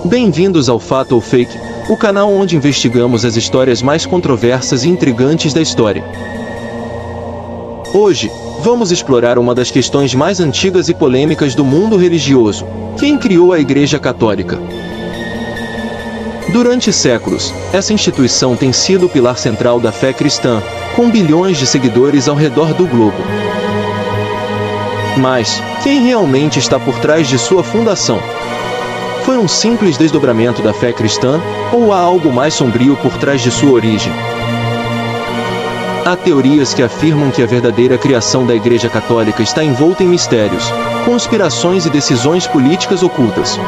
Bem-vindos ao Fato ou Fake, o canal onde investigamos as histórias mais controversas e intrigantes da história. Hoje, vamos explorar uma das questões mais antigas e polêmicas do mundo religioso: quem criou a Igreja Católica? Durante séculos, essa instituição tem sido o pilar central da fé cristã, com bilhões de seguidores ao redor do globo. Mas, quem realmente está por trás de sua fundação? Foi um simples desdobramento da fé cristã, ou há algo mais sombrio por trás de sua origem? Há teorias que afirmam que a verdadeira criação da Igreja Católica está envolta em mistérios, conspirações e decisões políticas ocultas.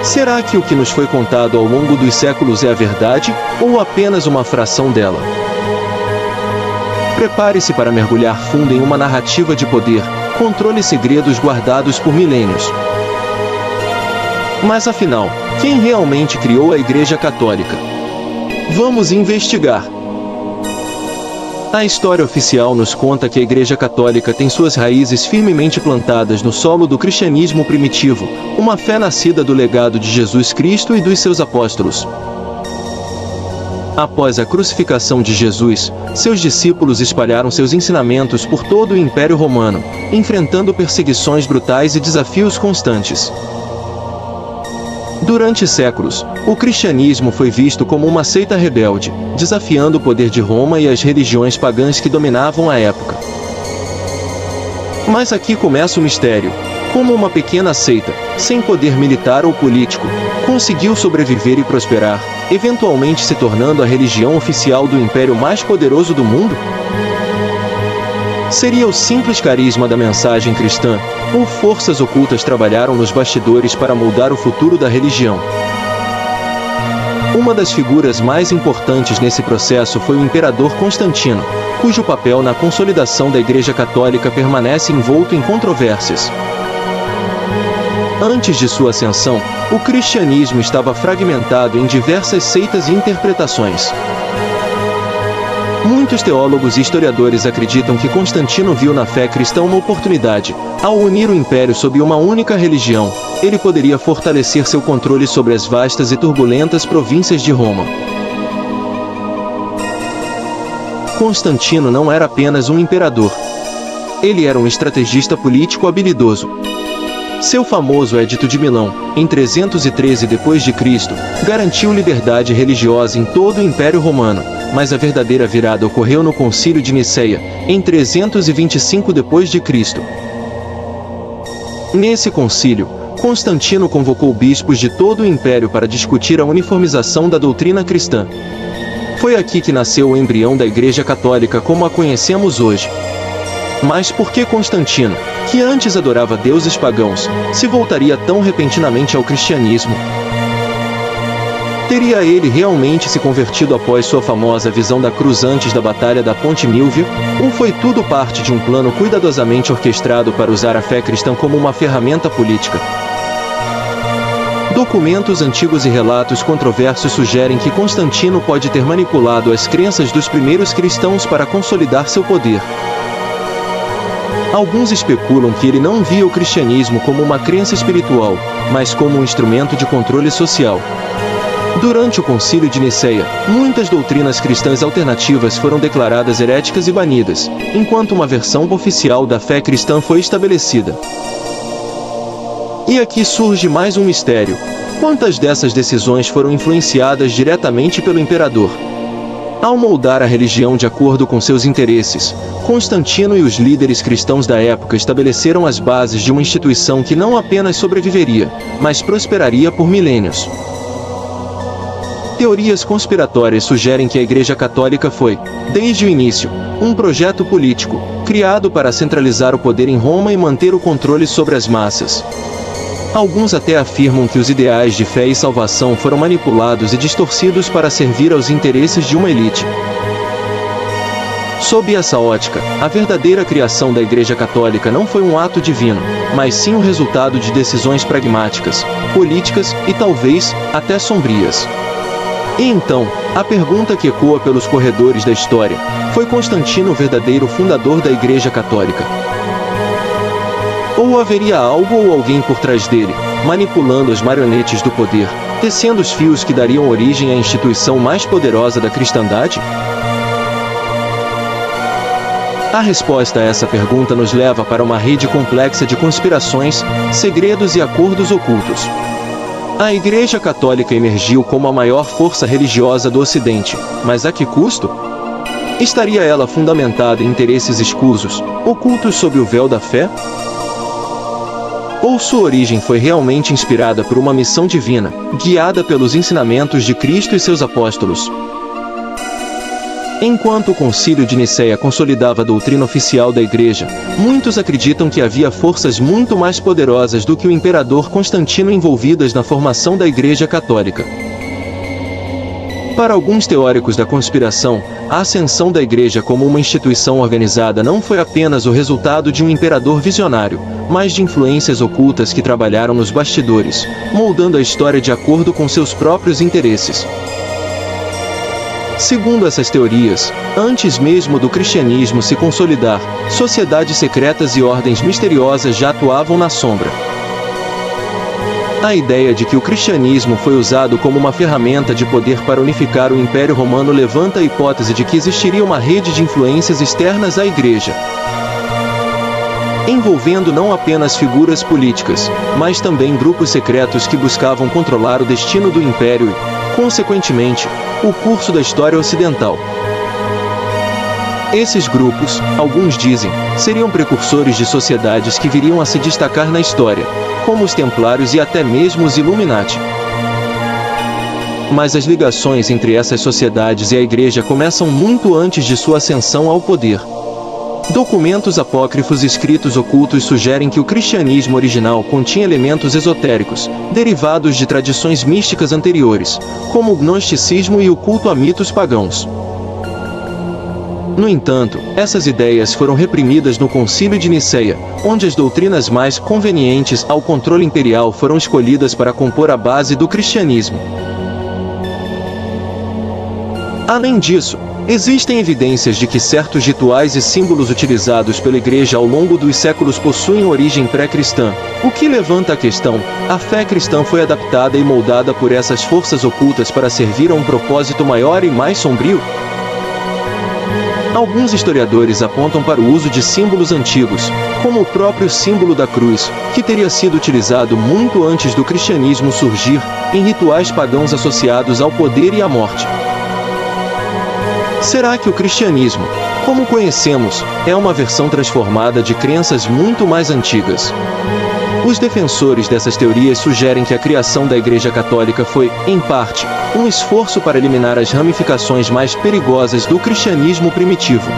Será que o que nos foi contado ao longo dos séculos é a verdade, ou apenas uma fração dela? Prepare-se para mergulhar fundo em uma narrativa de poder, controle e segredos guardados por milênios. Mas afinal, quem realmente criou a Igreja Católica? Vamos investigar! A história oficial nos conta que a Igreja Católica tem suas raízes firmemente plantadas no solo do cristianismo primitivo, uma fé nascida do legado de Jesus Cristo e dos seus apóstolos. Após a crucificação de Jesus, seus discípulos espalharam seus ensinamentos por todo o Império Romano, enfrentando perseguições brutais e desafios constantes. Durante séculos, o cristianismo foi visto como uma seita rebelde, desafiando o poder de Roma e as religiões pagãs que dominavam a época. Mas aqui começa o mistério: como uma pequena seita, sem poder militar ou político, conseguiu sobreviver e prosperar, eventualmente se tornando a religião oficial do império mais poderoso do mundo? Seria o simples carisma da mensagem cristã, ou forças ocultas trabalharam nos bastidores para moldar o futuro da religião? Uma das figuras mais importantes nesse processo foi o imperador Constantino, cujo papel na consolidação da Igreja Católica permanece envolto em controvérsias. Antes de sua ascensão, o cristianismo estava fragmentado em diversas seitas e interpretações. Muitos teólogos e historiadores acreditam que Constantino viu na fé cristã uma oportunidade. Ao unir o império sob uma única religião, ele poderia fortalecer seu controle sobre as vastas e turbulentas províncias de Roma. Constantino não era apenas um imperador. Ele era um estrategista político habilidoso. Seu famoso Edito de Milão, em 313 d.C., garantiu liberdade religiosa em todo o Império Romano, mas a verdadeira virada ocorreu no Concílio de Niceia, em 325 d.C. Nesse concílio, Constantino convocou bispos de todo o Império para discutir a uniformização da doutrina cristã. Foi aqui que nasceu o embrião da Igreja Católica como a conhecemos hoje. Mas por que Constantino, que antes adorava deuses pagãos, se voltaria tão repentinamente ao cristianismo? Teria ele realmente se convertido após sua famosa visão da cruz antes da Batalha da Ponte Milvio, ou foi tudo parte de um plano cuidadosamente orquestrado para usar a fé cristã como uma ferramenta política? Documentos antigos e relatos controversos sugerem que Constantino pode ter manipulado as crenças dos primeiros cristãos para consolidar seu poder. Alguns especulam que ele não via o cristianismo como uma crença espiritual, mas como um instrumento de controle social. Durante o Concílio de Niceia, muitas doutrinas cristãs alternativas foram declaradas heréticas e banidas, enquanto uma versão oficial da fé cristã foi estabelecida. E aqui surge mais um mistério: quantas dessas decisões foram influenciadas diretamente pelo imperador? Ao moldar a religião de acordo com seus interesses, Constantino e os líderes cristãos da época estabeleceram as bases de uma instituição que não apenas sobreviveria, mas prosperaria por milênios. Teorias conspiratórias sugerem que a Igreja Católica foi, desde o início, um projeto político, criado para centralizar o poder em Roma e manter o controle sobre as massas. Alguns até afirmam que os ideais de fé e salvação foram manipulados e distorcidos para servir aos interesses de uma elite. Sob essa ótica, a verdadeira criação da Igreja Católica não foi um ato divino, mas sim o resultado de decisões pragmáticas, políticas e talvez até sombrias. E então, a pergunta que ecoa pelos corredores da história: foi Constantino o verdadeiro fundador da Igreja Católica? Ou haveria algo ou alguém por trás dele, manipulando as marionetes do poder, tecendo os fios que dariam origem à instituição mais poderosa da cristandade? A resposta a essa pergunta nos leva para uma rede complexa de conspirações, segredos e acordos ocultos. A Igreja Católica emergiu como a maior força religiosa do Ocidente, mas a que custo? Estaria ela fundamentada em interesses escusos, ocultos sob o véu da fé? Ou sua origem foi realmente inspirada por uma missão divina, guiada pelos ensinamentos de Cristo e seus apóstolos? Enquanto o Concílio de Nicéia consolidava a doutrina oficial da Igreja, muitos acreditam que havia forças muito mais poderosas do que o imperador Constantino envolvidas na formação da Igreja Católica. Para alguns teóricos da conspiração, a ascensão da Igreja como uma instituição organizada não foi apenas o resultado de um imperador visionário, mas de influências ocultas que trabalharam nos bastidores, moldando a história de acordo com seus próprios interesses. Segundo essas teorias, antes mesmo do cristianismo se consolidar, sociedades secretas e ordens misteriosas já atuavam na sombra. A ideia de que o cristianismo foi usado como uma ferramenta de poder para unificar o Império Romano levanta a hipótese de que existiria uma rede de influências externas à Igreja, envolvendo não apenas figuras políticas, mas também grupos secretos que buscavam controlar o destino do Império e, consequentemente, o curso da história ocidental. Esses grupos, alguns dizem, seriam precursores de sociedades que viriam a se destacar na história, como os Templários e até mesmo os Illuminati. Mas as ligações entre essas sociedades e a Igreja começam muito antes de sua ascensão ao poder. Documentos apócrifos escritos ocultos sugerem que o cristianismo original continha elementos esotéricos, derivados de tradições místicas anteriores, como o gnosticismo e o culto a mitos pagãos. No entanto, essas ideias foram reprimidas no Concílio de Nicéia, onde as doutrinas mais convenientes ao controle imperial foram escolhidas para compor a base do cristianismo. Além disso, existem evidências de que certos rituais e símbolos utilizados pela Igreja ao longo dos séculos possuem origem pré-cristã, o que levanta a questão: a fé cristã foi adaptada e moldada por essas forças ocultas para servir a um propósito maior e mais sombrio? Alguns historiadores apontam para o uso de símbolos antigos, como o próprio símbolo da cruz, que teria sido utilizado muito antes do cristianismo surgir, em rituais pagãos associados ao poder e à morte. Será que o cristianismo, como conhecemos, é uma versão transformada de crenças muito mais antigas? Os defensores dessas teorias sugerem que a criação da Igreja Católica foi, em parte, um esforço para eliminar as ramificações mais perigosas do cristianismo primitivo.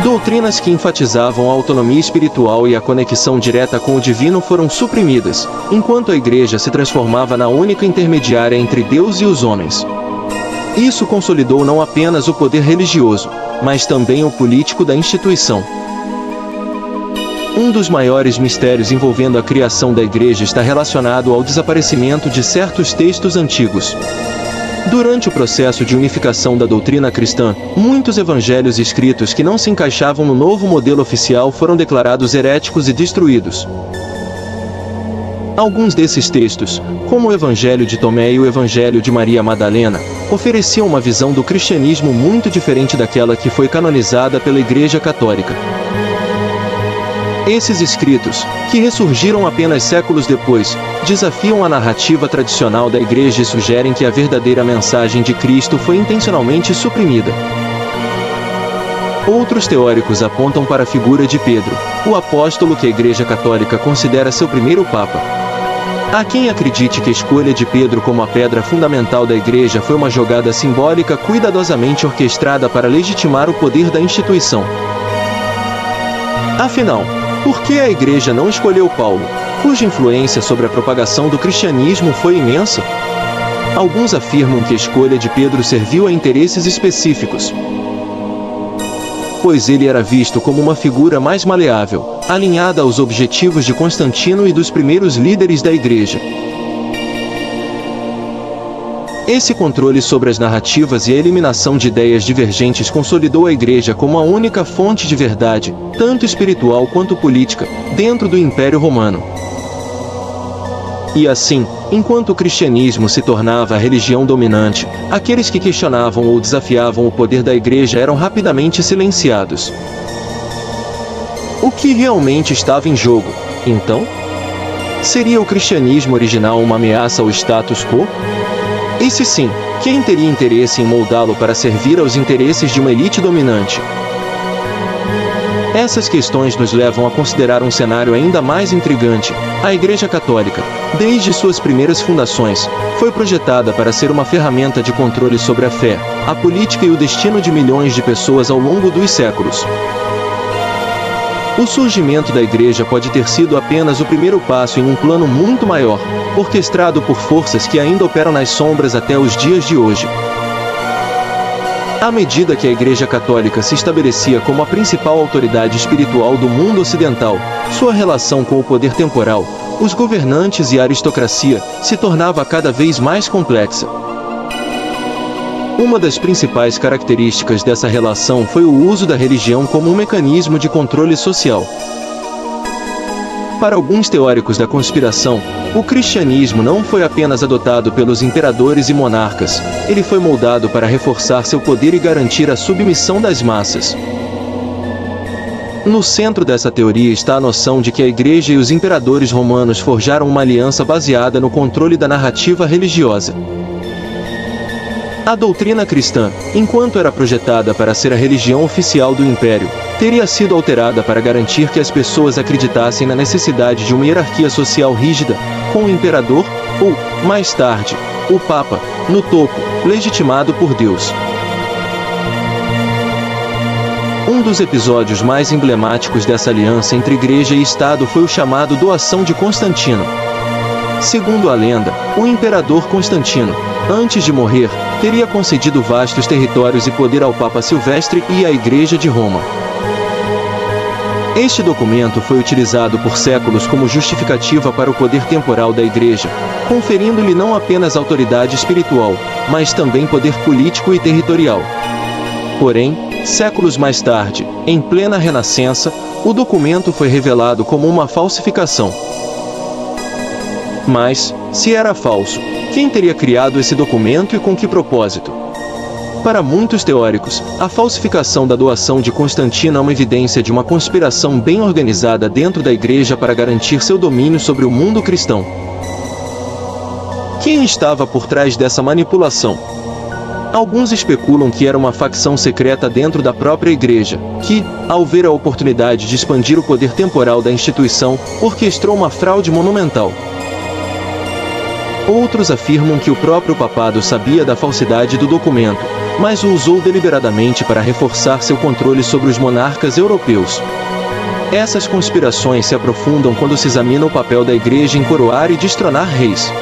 Doutrinas que enfatizavam a autonomia espiritual e a conexão direta com o divino foram suprimidas, enquanto a Igreja se transformava na única intermediária entre Deus e os homens. Isso consolidou não apenas o poder religioso, mas também o político da instituição. Um dos maiores mistérios envolvendo a criação da Igreja está relacionado ao desaparecimento de certos textos antigos. Durante o processo de unificação da doutrina cristã, muitos evangelhos escritos que não se encaixavam no novo modelo oficial foram declarados heréticos e destruídos. Alguns desses textos, como o Evangelho de Tomé e o Evangelho de Maria Madalena, ofereciam uma visão do cristianismo muito diferente daquela que foi canonizada pela Igreja Católica. Esses escritos, que ressurgiram apenas séculos depois, desafiam a narrativa tradicional da Igreja e sugerem que a verdadeira mensagem de Cristo foi intencionalmente suprimida. Outros teóricos apontam para a figura de Pedro, o apóstolo que a Igreja Católica considera seu primeiro papa. Há quem acredite que a escolha de Pedro como a pedra fundamental da Igreja foi uma jogada simbólica cuidadosamente orquestrada para legitimar o poder da instituição. Afinal, por que a Igreja não escolheu Paulo, cuja influência sobre a propagação do cristianismo foi imensa? Alguns afirmam que a escolha de Pedro serviu a interesses específicos, pois ele era visto como uma figura mais maleável, alinhada aos objetivos de Constantino e dos primeiros líderes da Igreja. Esse controle sobre as narrativas e a eliminação de ideias divergentes consolidou a Igreja como a única fonte de verdade, tanto espiritual quanto política, dentro do Império Romano. E assim, enquanto o cristianismo se tornava a religião dominante, aqueles que questionavam ou desafiavam o poder da Igreja eram rapidamente silenciados. O que realmente estava em jogo, então? Seria o cristianismo original uma ameaça ao status quo? E se sim, quem teria interesse em moldá-lo para servir aos interesses de uma elite dominante? Essas questões nos levam a considerar um cenário ainda mais intrigante. A Igreja Católica, desde suas primeiras fundações, foi projetada para ser uma ferramenta de controle sobre a fé, a política e o destino de milhões de pessoas ao longo dos séculos. O surgimento da Igreja pode ter sido apenas o primeiro passo em um plano muito maior, orquestrado por forças que ainda operam nas sombras até os dias de hoje. À medida que a Igreja Católica se estabelecia como a principal autoridade espiritual do mundo ocidental, sua relação com o poder temporal, os governantes e a aristocracia se tornava cada vez mais complexa. Uma das principais características dessa relação foi o uso da religião como um mecanismo de controle social. Para alguns teóricos da conspiração, o cristianismo não foi apenas adotado pelos imperadores e monarcas, ele foi moldado para reforçar seu poder e garantir a submissão das massas. No centro dessa teoria está a noção de que a Igreja e os imperadores romanos forjaram uma aliança baseada no controle da narrativa religiosa. A doutrina cristã, enquanto era projetada para ser a religião oficial do império, teria sido alterada para garantir que as pessoas acreditassem na necessidade de uma hierarquia social rígida, com o imperador, ou, mais tarde, o Papa, no topo, legitimado por Deus. Um dos episódios mais emblemáticos dessa aliança entre Igreja e Estado foi o chamado Doação de Constantino. Segundo a lenda, o imperador Constantino, antes de morrer, teria concedido vastos territórios e poder ao Papa Silvestre e à Igreja de Roma. Este documento foi utilizado por séculos como justificativa para o poder temporal da Igreja, conferindo-lhe não apenas autoridade espiritual, mas também poder político e territorial. Porém, séculos mais tarde, em plena Renascença, o documento foi revelado como uma falsificação. Mas, se era falso, quem teria criado esse documento e com que propósito? Para muitos teóricos, a falsificação da doação de Constantino é uma evidência de uma conspiração bem organizada dentro da Igreja para garantir seu domínio sobre o mundo cristão. Quem estava por trás dessa manipulação? Alguns especulam que era uma facção secreta dentro da própria Igreja, que, ao ver a oportunidade de expandir o poder temporal da instituição, orquestrou uma fraude monumental. Outros afirmam que o próprio papado sabia da falsidade do documento, mas o usou deliberadamente para reforçar seu controle sobre os monarcas europeus. Essas conspirações se aprofundam quando se examina o papel da Igreja em coroar e destronar reis.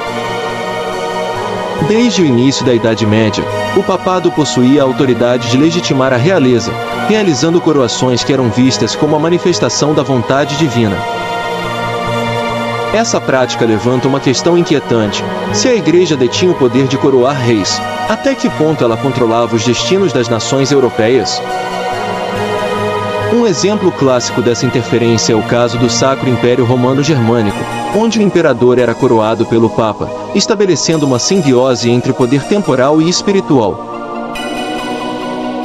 Desde o início da Idade Média, o papado possuía a autoridade de legitimar a realeza, realizando coroações que eram vistas como a manifestação da vontade divina. Essa prática levanta uma questão inquietante: se a Igreja detinha o poder de coroar reis, até que ponto ela controlava os destinos das nações europeias? Um exemplo clássico dessa interferência é o caso do Sacro Império Romano Germânico, onde o imperador era coroado pelo Papa, estabelecendo uma simbiose entre poder temporal e espiritual.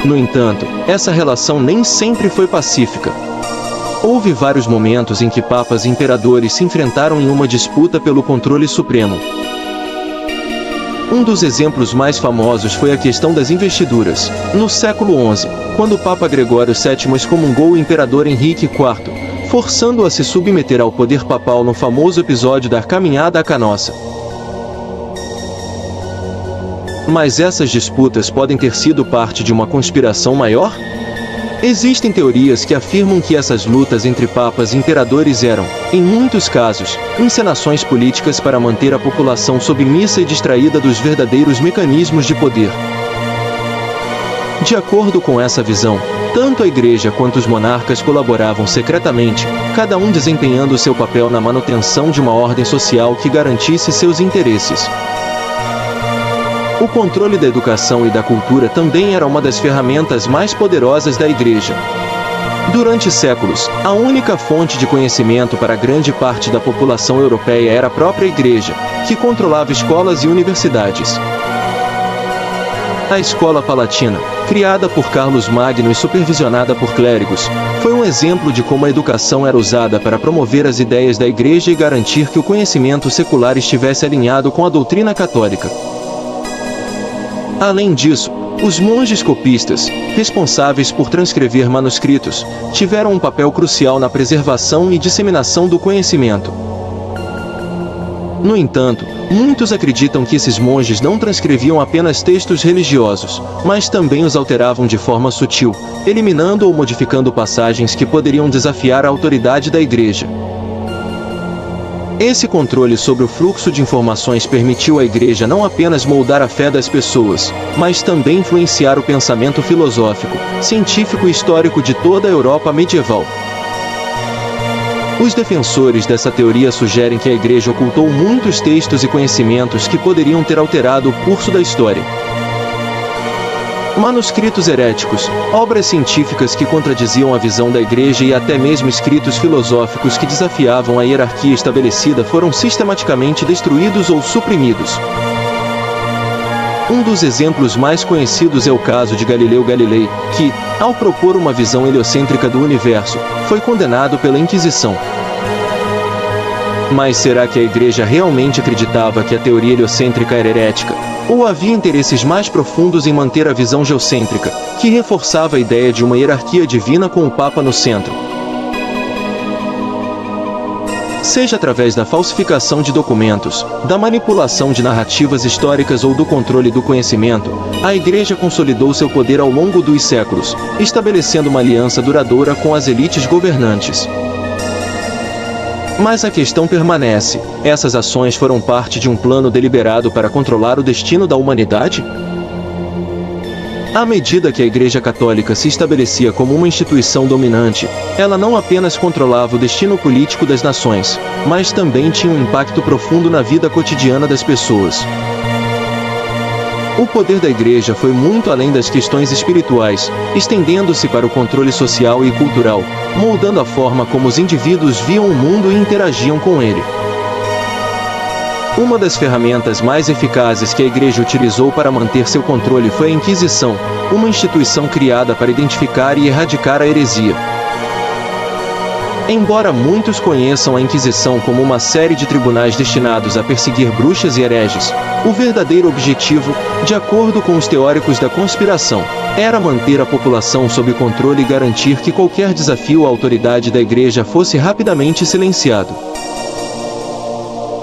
No entanto, essa relação nem sempre foi pacífica. Houve vários momentos em que papas e imperadores se enfrentaram em uma disputa pelo controle supremo. Um dos exemplos mais famosos foi a questão das investiduras, no século XI, quando o Papa Gregório VII excomungou o imperador Henrique IV, forçando-o a se submeter ao poder papal no famoso episódio da Caminhada à Canossa. Mas essas disputas podem ter sido parte de uma conspiração maior? Existem teorias que afirmam que essas lutas entre papas e imperadores eram, em muitos casos, encenações políticas para manter a população submissa e distraída dos verdadeiros mecanismos de poder. De acordo com essa visão, tanto a Igreja quanto os monarcas colaboravam secretamente, cada um desempenhando seu papel na manutenção de uma ordem social que garantisse seus interesses. O controle da educação e da cultura também era uma das ferramentas mais poderosas da Igreja. Durante séculos, a única fonte de conhecimento para grande parte da população europeia era a própria Igreja, que controlava escolas e universidades. A Escola Palatina, criada por Carlos Magno e supervisionada por clérigos, foi um exemplo de como a educação era usada para promover as ideias da Igreja e garantir que o conhecimento secular estivesse alinhado com a doutrina católica. Além disso, os monges copistas, responsáveis por transcrever manuscritos, tiveram um papel crucial na preservação e disseminação do conhecimento. No entanto, muitos acreditam que esses monges não transcreviam apenas textos religiosos, mas também os alteravam de forma sutil, eliminando ou modificando passagens que poderiam desafiar a autoridade da Igreja. Esse controle sobre o fluxo de informações permitiu à Igreja não apenas moldar a fé das pessoas, mas também influenciar o pensamento filosófico, científico e histórico de toda a Europa medieval. Os defensores dessa teoria sugerem que a Igreja ocultou muitos textos e conhecimentos que poderiam ter alterado o curso da história. Manuscritos heréticos, obras científicas que contradiziam a visão da Igreja e até mesmo escritos filosóficos que desafiavam a hierarquia estabelecida foram sistematicamente destruídos ou suprimidos. Um dos exemplos mais conhecidos é o caso de Galileu Galilei, que, ao propor uma visão heliocêntrica do universo, foi condenado pela Inquisição. Mas será que a Igreja realmente acreditava que a teoria heliocêntrica era herética? Ou havia interesses mais profundos em manter a visão geocêntrica, que reforçava a ideia de uma hierarquia divina com o Papa no centro? Seja através da falsificação de documentos, da manipulação de narrativas históricas ou do controle do conhecimento, a Igreja consolidou seu poder ao longo dos séculos, estabelecendo uma aliança duradoura com as elites governantes. Mas a questão permanece: essas ações foram parte de um plano deliberado para controlar o destino da humanidade? À medida que a Igreja Católica se estabelecia como uma instituição dominante, ela não apenas controlava o destino político das nações, mas também tinha um impacto profundo na vida cotidiana das pessoas. O poder da Igreja foi muito além das questões espirituais, estendendo-se para o controle social e cultural, moldando a forma como os indivíduos viam o mundo e interagiam com ele. Uma das ferramentas mais eficazes que a Igreja utilizou para manter seu controle foi a Inquisição, uma instituição criada para identificar e erradicar a heresia. Embora muitos conheçam a Inquisição como uma série de tribunais destinados a perseguir bruxas e hereges, o verdadeiro objetivo, de acordo com os teóricos da conspiração, era manter a população sob controle e garantir que qualquer desafio à autoridade da Igreja fosse rapidamente silenciado.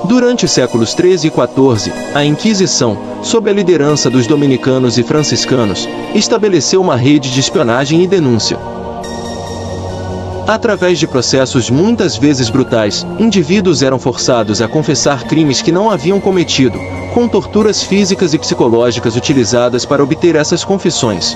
Durante os séculos XIII e XIV, a Inquisição, sob a liderança dos dominicanos e franciscanos, estabeleceu uma rede de espionagem e denúncia. Através de processos muitas vezes brutais, indivíduos eram forçados a confessar crimes que não haviam cometido, com torturas físicas e psicológicas utilizadas para obter essas confissões.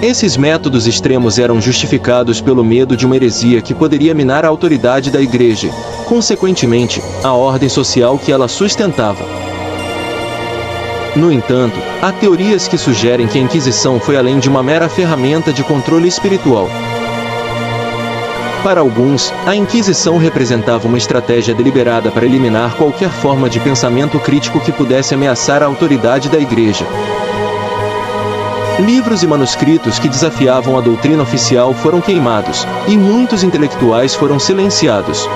Esses métodos extremos eram justificados pelo medo de uma heresia que poderia minar a autoridade da Igreja, consequentemente, a ordem social que ela sustentava. No entanto, há teorias que sugerem que a Inquisição foi além de uma mera ferramenta de controle espiritual. Para alguns, a Inquisição representava uma estratégia deliberada para eliminar qualquer forma de pensamento crítico que pudesse ameaçar a autoridade da Igreja. Livros e manuscritos que desafiavam a doutrina oficial foram queimados, e muitos intelectuais foram silenciados.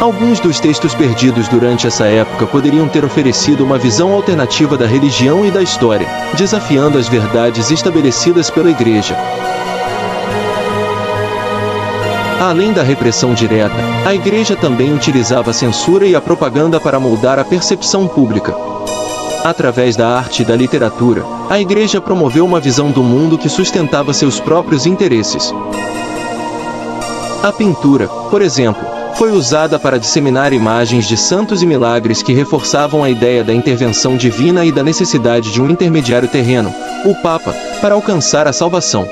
Alguns dos textos perdidos durante essa época poderiam ter oferecido uma visão alternativa da religião e da história, desafiando as verdades estabelecidas pela Igreja. Além da repressão direta, a Igreja também utilizava a censura e a propaganda para moldar a percepção pública. Através da arte e da literatura, a Igreja promoveu uma visão do mundo que sustentava seus próprios interesses. A pintura, por exemplo, foi usada para disseminar imagens de santos e milagres que reforçavam a ideia da intervenção divina e da necessidade de um intermediário terreno, o Papa, para alcançar a salvação.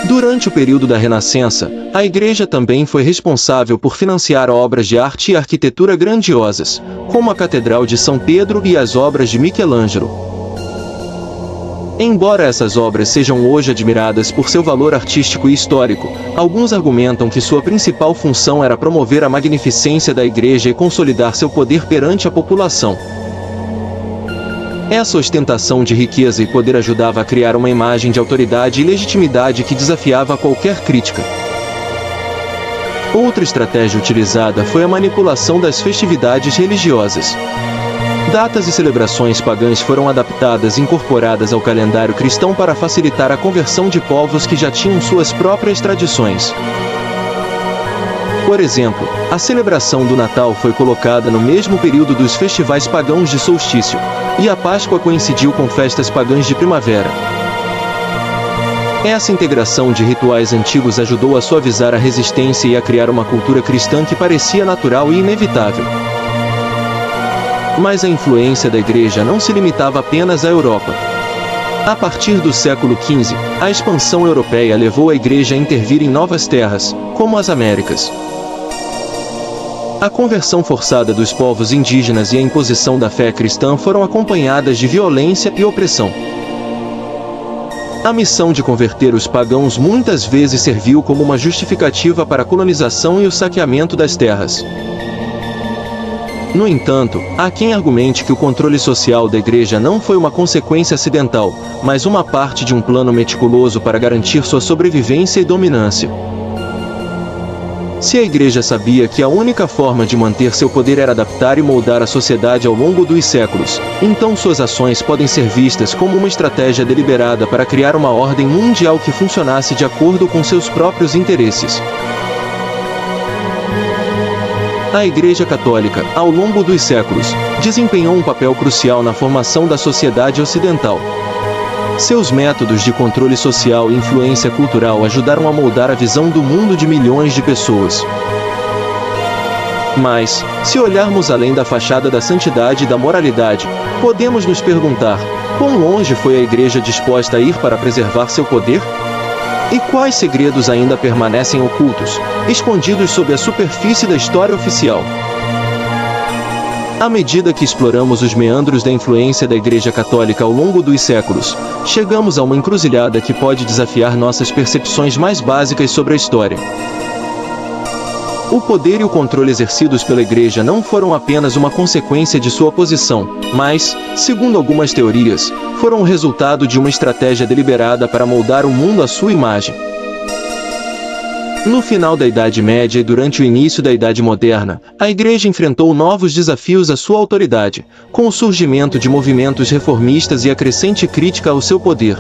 Durante o período da Renascença, a Igreja também foi responsável por financiar obras de arte e arquitetura grandiosas, como a Catedral de São Pedro e as obras de Michelangelo. Embora essas obras sejam hoje admiradas por seu valor artístico e histórico, alguns argumentam que sua principal função era promover a magnificência da Igreja e consolidar seu poder perante a população. Essa ostentação de riqueza e poder ajudava a criar uma imagem de autoridade e legitimidade que desafiava qualquer crítica. Outra estratégia utilizada foi a manipulação das festividades religiosas. Datas e celebrações pagãs foram adaptadas e incorporadas ao calendário cristão para facilitar a conversão de povos que já tinham suas próprias tradições. Por exemplo, a celebração do Natal foi colocada no mesmo período dos festivais pagãos de solstício, e a Páscoa coincidiu com festas pagãs de primavera. Essa integração de rituais antigos ajudou a suavizar a resistência e a criar uma cultura cristã que parecia natural e inevitável. Mas a influência da Igreja não se limitava apenas à Europa. A partir do século XV, a expansão europeia levou a Igreja a intervir em novas terras, como as Américas. A conversão forçada dos povos indígenas e a imposição da fé cristã foram acompanhadas de violência e opressão. A missão de converter os pagãos muitas vezes serviu como uma justificativa para a colonização e o saqueamento das terras. No entanto, há quem argumente que o controle social da Igreja não foi uma consequência acidental, mas uma parte de um plano meticuloso para garantir sua sobrevivência e dominância. Se a Igreja sabia que a única forma de manter seu poder era adaptar e moldar a sociedade ao longo dos séculos, então suas ações podem ser vistas como uma estratégia deliberada para criar uma ordem mundial que funcionasse de acordo com seus próprios interesses. A Igreja Católica, ao longo dos séculos, desempenhou um papel crucial na formação da sociedade ocidental. Seus métodos de controle social e influência cultural ajudaram a moldar a visão do mundo de milhões de pessoas. Mas, se olharmos além da fachada da santidade e da moralidade, podemos nos perguntar: quão longe foi a Igreja disposta a ir para preservar seu poder? E quais segredos ainda permanecem ocultos, escondidos sob a superfície da história oficial? À medida que exploramos os meandros da influência da Igreja Católica ao longo dos séculos, chegamos a uma encruzilhada que pode desafiar nossas percepções mais básicas sobre a história. O poder e o controle exercidos pela Igreja não foram apenas uma consequência de sua posição, mas, segundo algumas teorias, foram o resultado de uma estratégia deliberada para moldar o mundo à sua imagem. No final da Idade Média e durante o início da Idade Moderna, a Igreja enfrentou novos desafios à sua autoridade, com o surgimento de movimentos reformistas e a crescente crítica ao seu poder.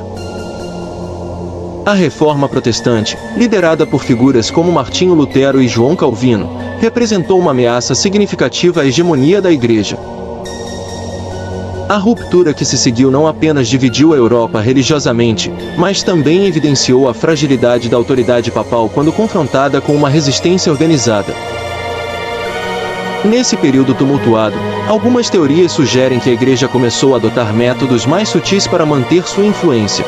A Reforma Protestante, liderada por figuras como Martinho Lutero e João Calvino, representou uma ameaça significativa à hegemonia da Igreja. A ruptura que se seguiu não apenas dividiu a Europa religiosamente, mas também evidenciou a fragilidade da autoridade papal quando confrontada com uma resistência organizada. Nesse período tumultuado, algumas teorias sugerem que a Igreja começou a adotar métodos mais sutis para manter sua influência.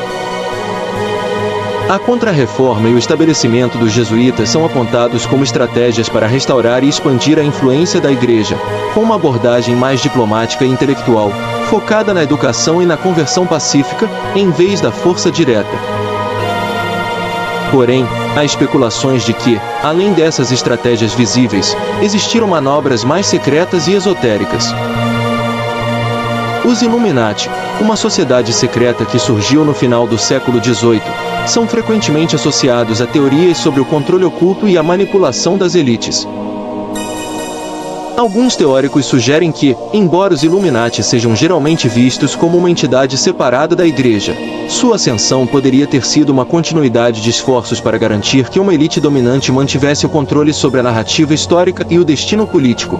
A Contra-Reforma e o estabelecimento dos jesuítas são apontados como estratégias para restaurar e expandir a influência da Igreja, com uma abordagem mais diplomática e intelectual, focada na educação e na conversão pacífica, em vez da força direta. Porém, há especulações de que, além dessas estratégias visíveis, existiram manobras mais secretas e esotéricas. Os Illuminati, uma sociedade secreta que surgiu no final do século XVIII, são frequentemente associados a teorias sobre o controle oculto e a manipulação das elites. Alguns teóricos sugerem que, embora os Illuminati sejam geralmente vistos como uma entidade separada da Igreja, sua ascensão poderia ter sido uma continuidade de esforços para garantir que uma elite dominante mantivesse o controle sobre a narrativa histórica e o destino político.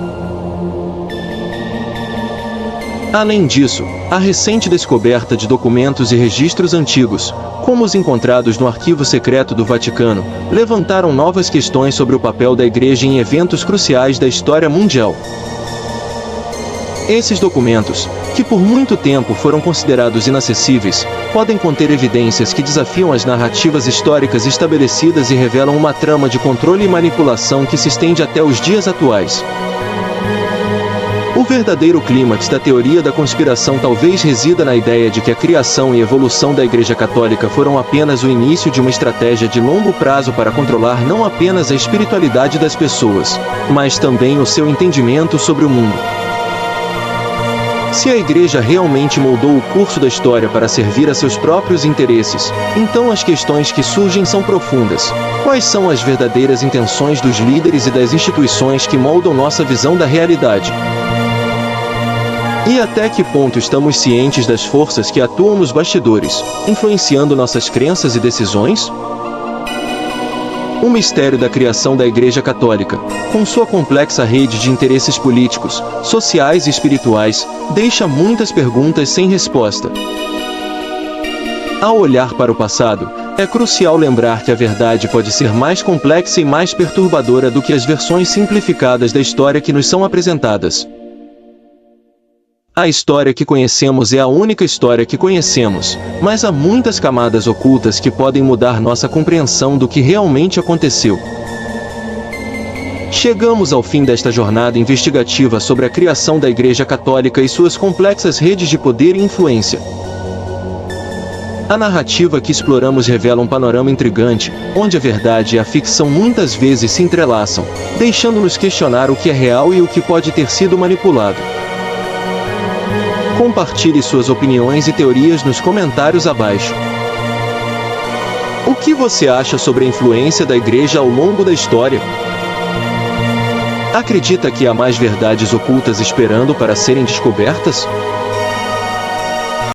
Além disso, a recente descoberta de documentos e registros antigos, como os encontrados no Arquivo Secreto do Vaticano, levantaram novas questões sobre o papel da Igreja em eventos cruciais da história mundial. Esses documentos, que por muito tempo foram considerados inacessíveis, podem conter evidências que desafiam as narrativas históricas estabelecidas e revelam uma trama de controle e manipulação que se estende até os dias atuais. O verdadeiro clímax da teoria da conspiração talvez resida na ideia de que a criação e evolução da Igreja Católica foram apenas o início de uma estratégia de longo prazo para controlar não apenas a espiritualidade das pessoas, mas também o seu entendimento sobre o mundo. Se a Igreja realmente moldou o curso da história para servir a seus próprios interesses, então as questões que surgem são profundas. Quais são as verdadeiras intenções dos líderes e das instituições que moldam nossa visão da realidade? E até que ponto estamos cientes das forças que atuam nos bastidores, influenciando nossas crenças e decisões? O mistério da criação da Igreja Católica, com sua complexa rede de interesses políticos, sociais e espirituais, deixa muitas perguntas sem resposta. Ao olhar para o passado, é crucial lembrar que a verdade pode ser mais complexa e mais perturbadora do que as versões simplificadas da história que nos são apresentadas. A história que conhecemos é a única história que conhecemos, mas há muitas camadas ocultas que podem mudar nossa compreensão do que realmente aconteceu. Chegamos ao fim desta jornada investigativa sobre a criação da Igreja Católica e suas complexas redes de poder e influência. A narrativa que exploramos revela um panorama intrigante, onde a verdade e a ficção muitas vezes se entrelaçam, deixando-nos questionar o que é real e o que pode ter sido manipulado. Compartilhe suas opiniões e teorias nos comentários abaixo. O que você acha sobre a influência da Igreja ao longo da história? Acredita que há mais verdades ocultas esperando para serem descobertas?